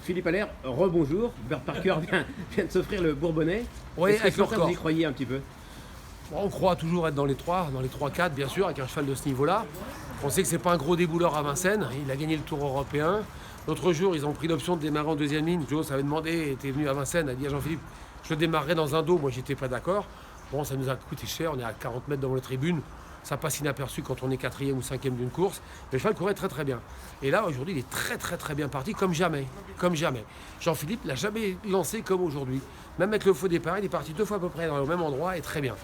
Philippe Allaire, rebonjour. Bert Parker vient de s'offrir le Bourbonnais. Oui, Est-ce que avec le sur ça, record. vous y croyez un petit peu? Bon, on croit toujours être dans les 3-4 bien sûr, avec un cheval de ce niveau-là. On sait que c'est pas un gros débouleur à Vincennes, il a gagné le Tour européen. L'autre jour, ils ont pris l'option de démarrer en deuxième ligne. Joe avait demandé, était venu à Vincennes, a dit à Jean-Philippe, je le démarrerai dans un dos, moi j'étais pas d'accord. Bon, ça nous a coûté cher, on est à 40 mètres devant les tribunes. Ça passe inaperçu quand on est 4e ou 5e d'une course. Mais le cheval courait très très bien. Et là, aujourd'hui, il est très très très bien parti, comme jamais. Comme jamais. Jean-Philippe l'a jamais lancé comme aujourd'hui. Même avec le faux départ, il est parti 2 fois à peu près dans le même endroit et très bien.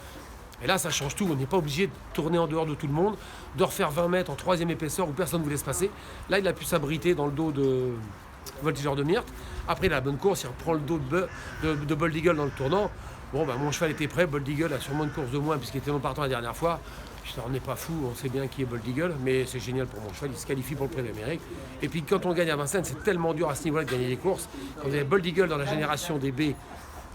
Et là, ça change tout. On n'est pas obligé de tourner en dehors de tout le monde, de refaire 20 mètres en 3e épaisseur où personne ne voulait se passer. Là, il a pu s'abriter dans le dos de Voltigeur de Myrte. Après, il a la bonne course, il reprend le dos de Bold Eagle dans le tournant. Bon, ben, mon cheval était prêt. Bold Eagle a sûrement une course de moins puisqu'il était non partant la dernière fois. On n'est pas fou, on sait bien qui est Bold Eagle, mais c'est génial pour mon cheval, il se qualifie pour le Prix d'Amérique. Et puis quand on gagne à Vincennes, c'est tellement dur à ce niveau-là de gagner des courses. Quand vous avez Bold Eagle dans la génération des B,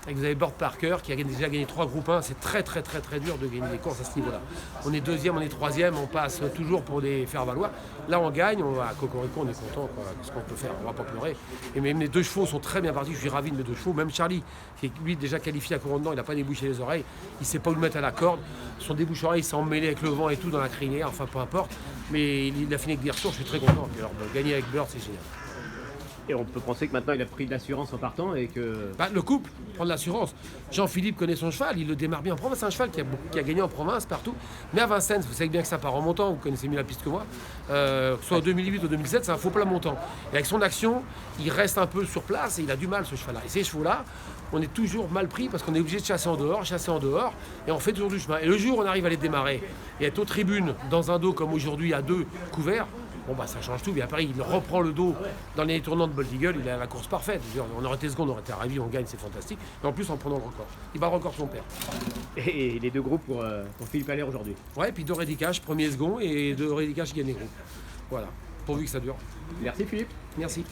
et que vous avez Bert Parker qui a déjà gagné 3 groupes 1, c'est très très très très dur de gagner des courses à ce niveau-là. On est 2e, on est 3e, on passe toujours pour les faire valoir. Là on gagne, on va à Cocorico, on est content, quoi. Ce qu'on peut faire, on va pas pleurer. Et même les 2 chevaux sont très bien partis, je suis ravi de mes 2 chevaux. Même Charlie, qui est lui déjà qualifié à couronnement, il n'a pas débouché les oreilles, il sait pas où le mettre à la corde. Son débouche-oreille s'est emmêlé avec le vent et tout dans la crinière, enfin peu importe. Mais il a fini avec des retours, je suis très content. Et alors, gagner avec Bert, c'est génial. Et on peut penser que maintenant il a pris de l'assurance en partant et que... Bah, le couple, prendre l'assurance. Jean-Philippe connaît son cheval, il le démarre bien en province. C'est un cheval qui a gagné en province partout. Mais à Vincennes, vous savez bien que ça part en montant, vous connaissez mieux la piste que moi. Soit en 2008 ou 2007, c'est un faux plat montant. Et avec son action, il reste un peu sur place et il a du mal ce cheval-là. Et ces chevaux-là, on est toujours mal pris parce qu'on est obligé de chasser en dehors, et on fait toujours du chemin. Et le jour où on arrive à les démarrer et être aux tribunes dans un dos comme aujourd'hui à 2 couverts, bon bah ça change tout, mais après il reprend le dos dans les tournants de Bold Eagle, il a la course parfaite. On aurait été seconde, on aurait été ravis, on gagne, c'est fantastique. Et en plus en prenant le record. Il bat le record de son père. Et les 2 groupes pour Philippe Allaire aujourd'hui. Ouais, et puis 2 Rédicages, premier second, et 2 Rédicages qui gagnent les groupes. Voilà, pourvu que ça dure. Merci Philippe. Merci.